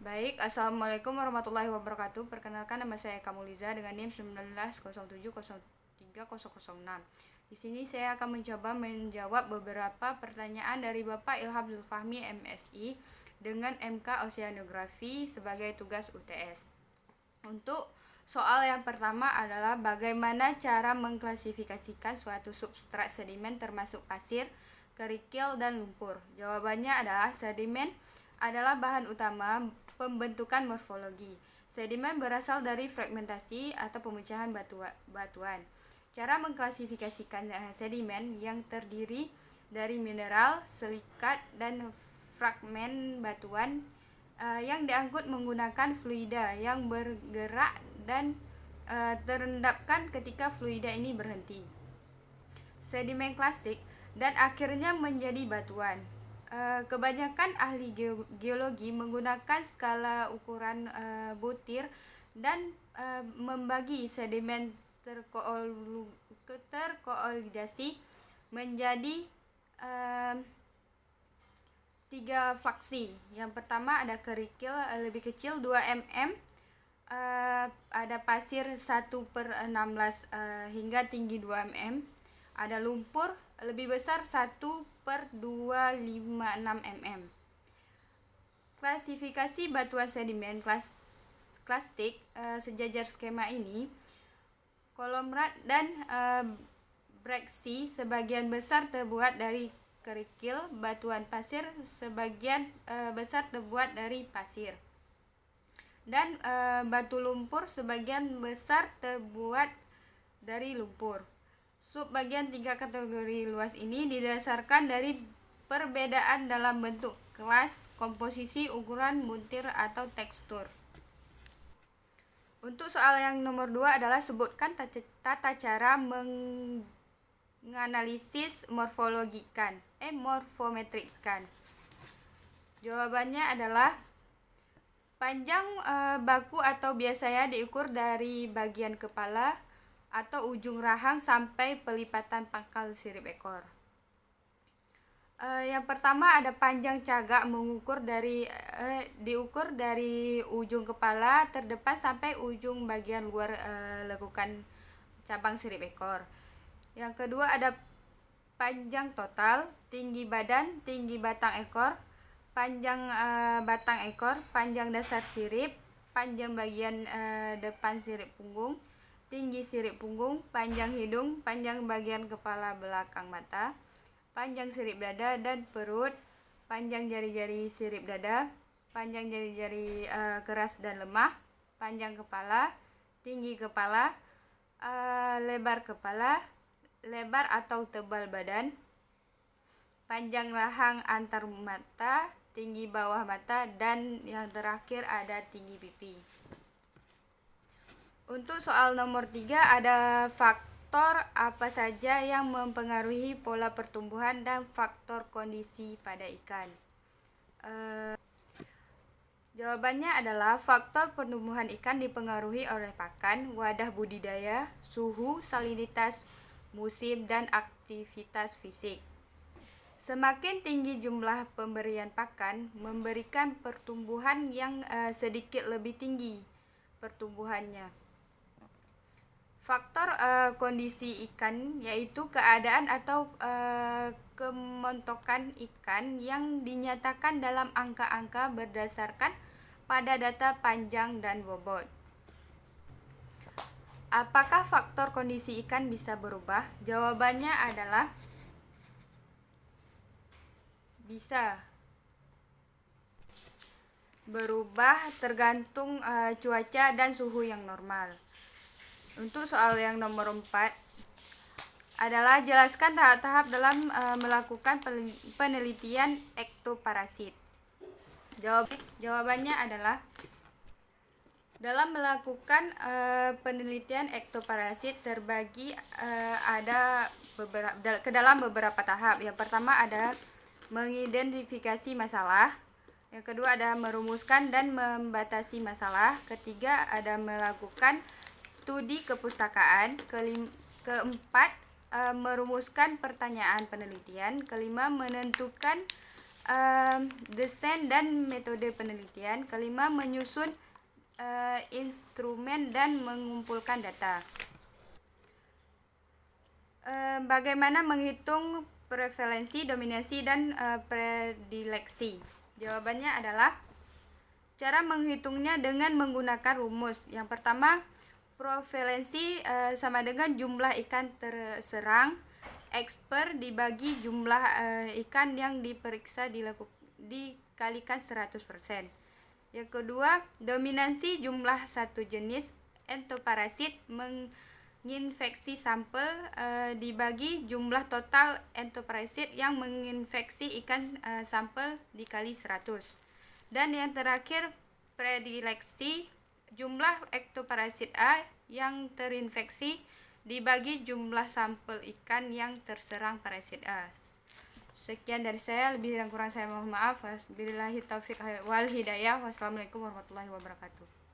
Baik, Assalamualaikum warahmatullahi wabarakatuh. Perkenalkan, nama saya Kamuliza dengan NIM 1907030006. Di sini saya akan mencoba menjawab beberapa pertanyaan dari Bapak Ilham Zulfahmi MSI dengan MK Oceanografi sebagai tugas UTS. Untuk soal yang pertama adalah bagaimana cara mengklasifikasikan suatu substrat sedimen termasuk pasir, kerikil, dan lumpur. Jawabannya adalah sedimen adalah bahan utama pembentukan morfologi. Sedimen berasal dari fragmentasi atau pemecahan batuan. Cara mengklasifikasikan sedimen yang terdiri dari mineral, silikat, dan fragmen batuan yang diangkut menggunakan fluida yang bergerak dan terendapkan ketika fluida ini berhenti. Sedimen klasik dan akhirnya menjadi batuan. Kebanyakan ahli geologi menggunakan skala ukuran butir dan membagi sedimen terkoolidasi menjadi 3 fraksi. Yang pertama ada kerikil lebih kecil 2 mm, ada pasir 1/16 hingga tinggi 2 mm, ada lumpur lebih besar 1/256 mm. Klasifikasi batuan sedimen klasik sejajar skema ini. Kolomerat dan breksi sebagian besar terbuat dari kerikil, batuan pasir sebagian besar terbuat dari pasir, dan batu lumpur sebagian besar terbuat dari lumpur. Subbagian 3 kategori luas ini didasarkan dari perbedaan dalam bentuk, kelas, komposisi, ukuran, butir, atau tekstur. Untuk soal yang nomor 2 adalah sebutkan tata cara menganalisis morfologi ikan, morfometri ikan. Jawabannya adalah panjang baku atau biasanya diukur dari bagian kepala atau ujung rahang sampai pelipatan pangkal sirip ekor. Yang pertama ada panjang cagak diukur dari ujung kepala terdepan sampai ujung bagian luar lekukan cabang sirip ekor. Yang kedua ada panjang total, tinggi badan, tinggi batang ekor, panjang batang ekor, panjang dasar sirip, panjang bagian depan sirip punggung, tinggi sirip punggung, panjang hidung, panjang bagian kepala belakang mata, panjang sirip dada dan perut, panjang jari-jari sirip dada, panjang jari-jari keras dan lemah, panjang kepala, tinggi kepala, lebar kepala, lebar atau tebal badan, panjang rahang antar mata, tinggi bawah mata, dan yang terakhir ada tinggi pipi. Untuk soal nomor 3 ada faktor apa saja yang mempengaruhi pola pertumbuhan dan faktor kondisi pada ikan. Jawabannya adalah faktor pertumbuhan ikan dipengaruhi oleh pakan, wadah budidaya, suhu, salinitas, musim, dan aktivitas fisik. Semakin tinggi jumlah pemberian pakan, memberikan pertumbuhan yang sedikit lebih tinggi pertumbuhannya. Faktor kondisi ikan yaitu keadaan atau kemontokan ikan yang dinyatakan dalam angka-angka berdasarkan pada data panjang dan bobot. Apakah faktor kondisi ikan bisa berubah? Jawabannya adalah bisa berubah tergantung cuaca dan suhu yang normal. Untuk soal yang nomor 4 adalah jelaskan tahap-tahap dalam melakukan penelitian ektoparasit. Jawabannya adalah dalam melakukan penelitian ektoparasit terbagi ke dalam beberapa tahap. Yang pertama ada mengidentifikasi masalah. Yang kedua ada merumuskan dan membatasi masalah. Ketiga ada melakukan studi kepustakaan. Keempat merumuskan pertanyaan penelitian. Kelima menentukan Desain dan metode penelitian. Kelima, menyusun instrumen dan mengumpulkan data. Bagaimana menghitung prevalensi, dominasi, dan predileksi? Jawabannya adalah cara menghitungnya dengan menggunakan rumus. Yang pertama, prevalensi sama dengan jumlah ikan terserang X per dibagi jumlah ikan yang diperiksa dikalikan 100%. Yang kedua, dominansi jumlah satu jenis entoparasit menginfeksi sampel dibagi jumlah total entoparasit yang menginfeksi ikan sampel dikali 100. Dan yang terakhir, predileksi jumlah ektoparasit A yang terinfeksi dibagi jumlah sampel ikan yang terserang parasit A. Sekian dari saya, lebih dan kurang saya mohon maaf. Wabillahi taufiq wal hidayah. Wassalamualaikum warahmatullahi wabarakatuh.